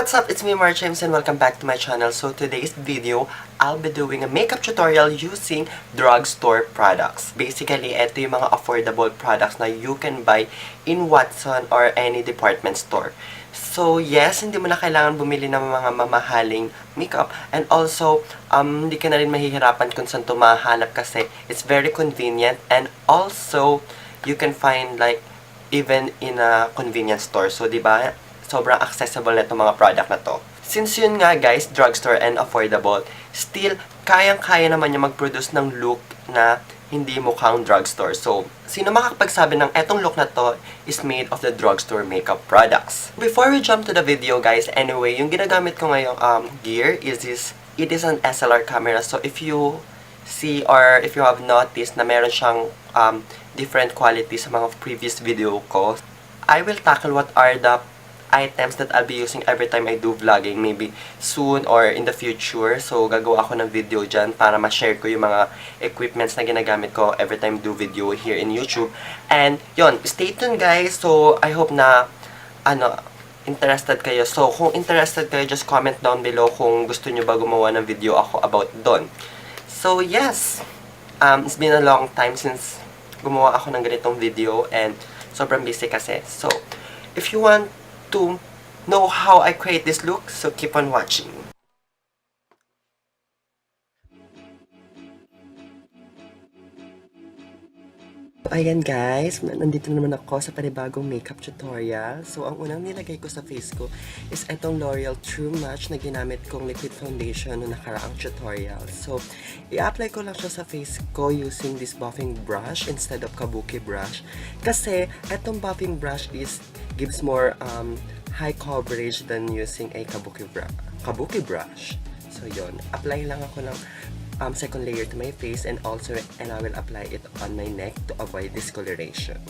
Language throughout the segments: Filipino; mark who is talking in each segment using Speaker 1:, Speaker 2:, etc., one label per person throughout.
Speaker 1: what's up? It's me, James, and welcome back to my channel. So today's video, I'll be doing a makeup tutorial using drugstore products. Basically, ito yung mga affordable products na you can buy in Watson or any department store. So yes, hindi mo na kailangan bumili ng mga mamahaling makeup. And also, hindi ka na rin mahihirapan kung saan ito mahanap kasi it's very convenient. And also, you can find like even in a convenience store. So, diba? Sobrang accessible na itong mga product na to. Since yun nga guys, drugstore and affordable, still, kayang-kaya naman niya mag-produce ng look na hindi mukhang drugstore. So, sino makakapagsabi ng etong look na to is made of the drugstore makeup products. Before we jump to the video guys, anyway, yung ginagamit ko ngayong gear is this, it is an SLR camera. So, if you see or if you have noticed na meron siyang different quality sa mga previous video ko, I will tackle what are the items that I'll be using every time I do vlogging, maybe soon or in the future. So, gagawa ako ng video dyan para ma-share ko yung mga equipments na ginagamit ko every time I do video here in YouTube. And, yun, stay tuned guys. So, I hope na, interested kayo. So, kung interested kayo, just comment down below kung gusto nyo ba gumawa ng video ako about doon. So, yes, it's been a long time since gumawa ako ng ganitong video and sobrang busy kasi. So, if you want to know how I create this look, so keep on watching. Ayan guys, nandito naman ako sa panibagong makeup tutorial. So, ang unang nilagay ko sa face ko is itong Loreal True Match na ginamit kong liquid foundation noong nakaraang tutorial. So, i-apply ko lang siya sa face ko using this buffing brush instead of kabuki brush. Kasi, itong buffing brush gives more high coverage than using a kabuki brush. So, yun. Apply lang ako ng second layer to my face and I will apply it on my neck to avoid discoloration.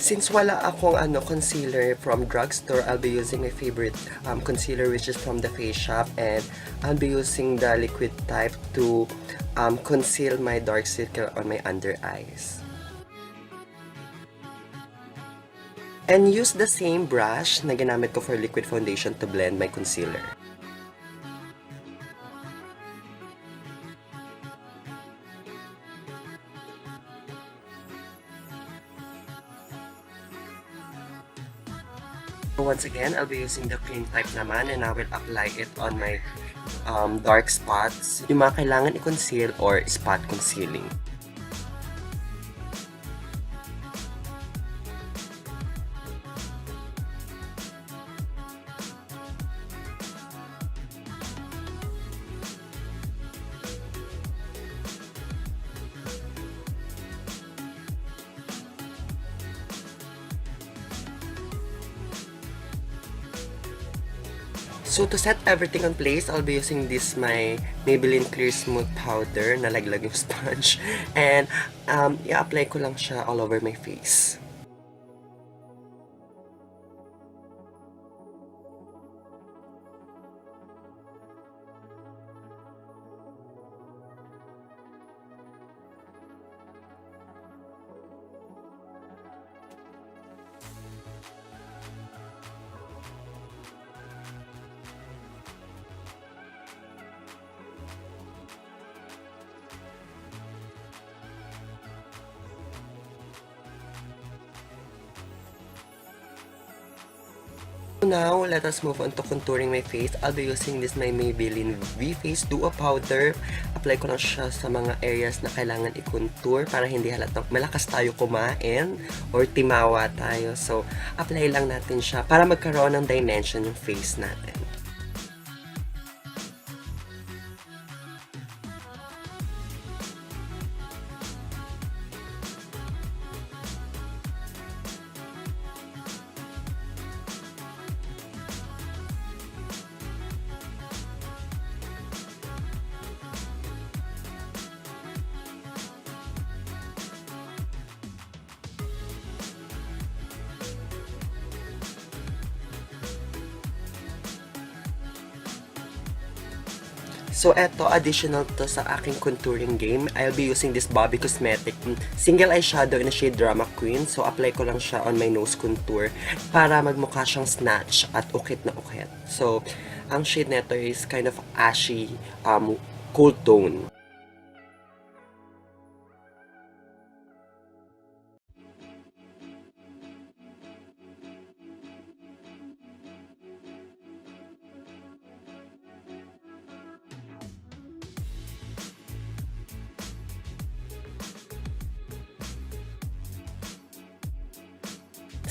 Speaker 1: Since wala akong concealer from drugstore, I'll be using my favorite concealer which is from the Face Shop, and I'll be using the liquid type to conceal my dark circle on my under eyes. And use the same brush na ginamit ko for liquid foundation to blend my concealer. Once again, I'll be using the cream type naman and I will apply it on my dark spots, yung mga kailangan i-conceal or spot concealing. So, to set everything in place, I'll be using this, my Maybelline Clear Smooth Powder, nalaglag yung sponge. And, i-apply ko lang siya all over my face. Now, let us move on to contouring my face. I'll be using this my Maybelline V-face Duo Powder. Apply ko lang siya sa mga areas na kailangan i-contour para hindi halatang malakas tayo kumain or timawa tayo. So, apply lang natin siya para magkaroon ng dimension yung face natin. So, eto, additional to sa aking contouring game. I'll be using this Bobbie Cosmetic single eyeshadow in a shade Drama Queen. So, apply ko lang siya on my nose contour para magmukha siyang snatch at ukit na ukit. So, ang shade neto is kind of ashy, cool tone.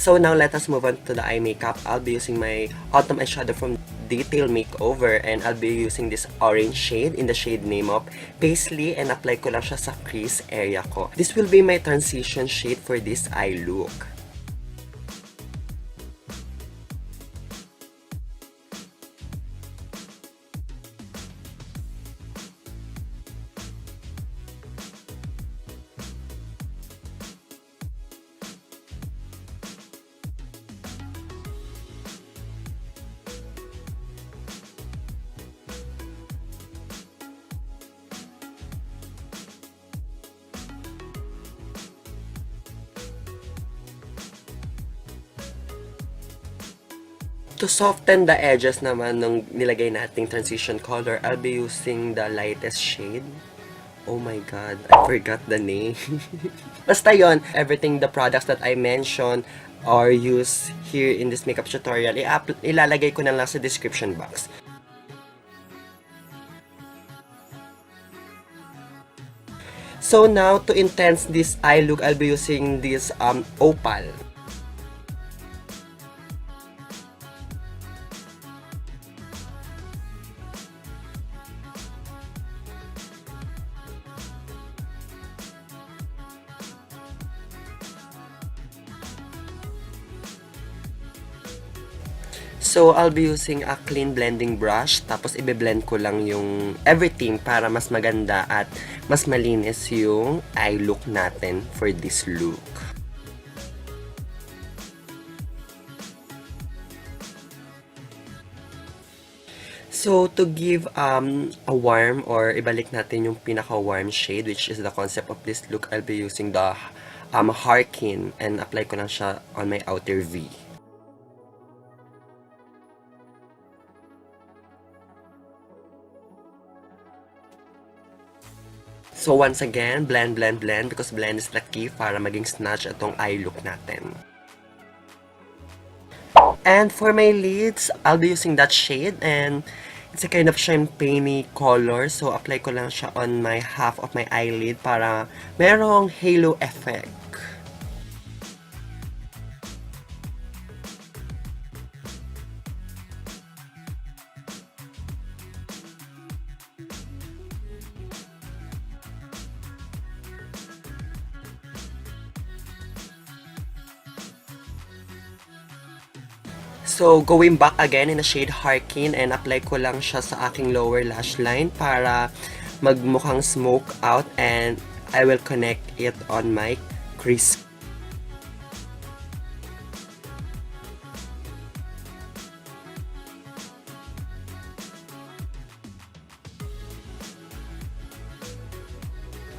Speaker 1: So now let us move on to the eye makeup. I'll be using my autumn eyeshadow from Detail Makeover, and I'll be using this orange shade in the shade name of Paisley, and apply ko lang siya sa crease area ko. This will be my transition shade for this eye look. To soften the edges naman ng nilagay nating transition color, I'll be using the lightest shade. Oh my god, I forgot the name. Basta yon, everything the products that I mentioned or use here in this makeup tutorial, ilalagay ko na lang sa description box. So now, to enhance this eye look, I'll be using this opal. So, I'll be using a clean blending brush, tapos ibe-blend ko lang yung everything para mas maganda at mas malinis yung eye look natin for this look. So, to give a warm or ibalik natin yung pinaka-warm shade, which is the concept of this look, I'll be using the Harkin, and apply ko lang siya on my outer V. So once again, blend, blend, blend, because blend is the key para maging snatch itong eye look natin. And for my lids, I'll be using that shade, and it's a kind of champagne color. So apply ko lang siya on my half of my eyelid para merong halo effect. So, going back again in the shade Harkin, and apply ko lang siya sa aking lower lash line para magmukhang smoke out, and I will connect it on my crease.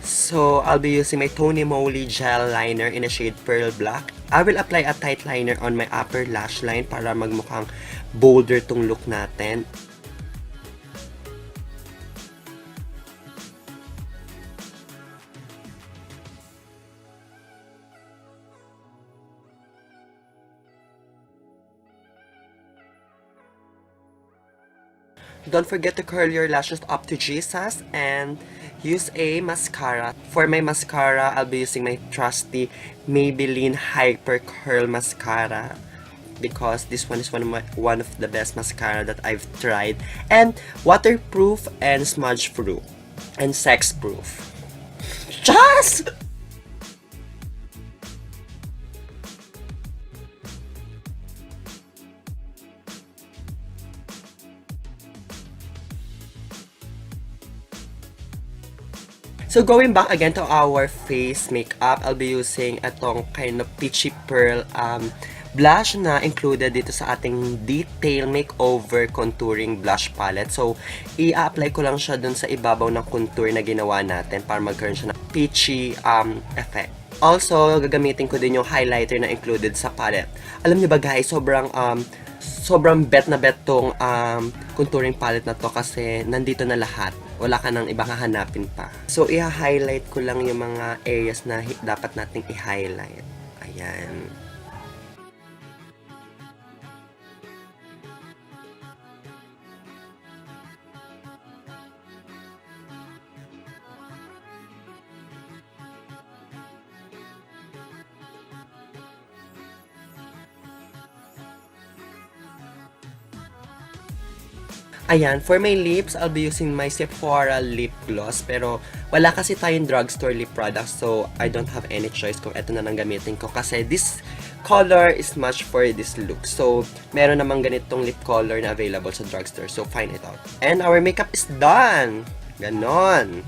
Speaker 1: So, I'll be using my Tony Moly gel liner in a shade Pearl Black. I will apply a tight liner on my upper lash line para magmukhang bolder tong look natin. Don't forget to curl your lashes up to Jesus and use a mascara. For my mascara, I'll be using my trusty Maybelline Hyper Curl Mascara because this one is one of the best mascara that I've tried, and waterproof and smudge proof and sex proof. Just! So, going back again to our face makeup, I'll be using itong kind of peachy pearl blush na included dito sa ating Detail Makeover Contouring Blush Palette. So, i-apply ko lang siya dun sa ibabaw ng contour na ginawa natin para magkaroon siya ng peachy effect. Also, gagamitin ko din yung highlighter na included sa palette. Alam niyo ba guys, sobrang bet na bet tong contouring palette na to kasi nandito na lahat. Wala ka nang ibang hahanapin pa. So, i-highlight ko lang yung mga areas na dapat nating i-highlight. Ayan. Ayan, for my lips, I'll be using my Sephora lip gloss. Pero wala kasi tayong drugstore lip products, so I don't have any choice kung ito na nang gamitin ko. Kasi this color is much for this look. So, meron namang ganitong lip color na available sa drugstore. So, find it out. And our makeup is done! Ganon!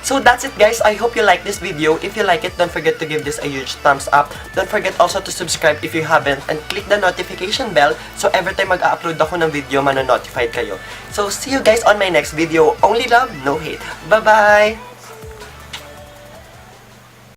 Speaker 1: So that's it guys, I hope you like this video. If you like it, don't forget to give this a huge thumbs up. Don't forget also to subscribe if you haven't and click the notification bell so every time mag-upload ako ng video, manonotified kayo. So see you guys on my next video. Only love, no hate. Bye-bye!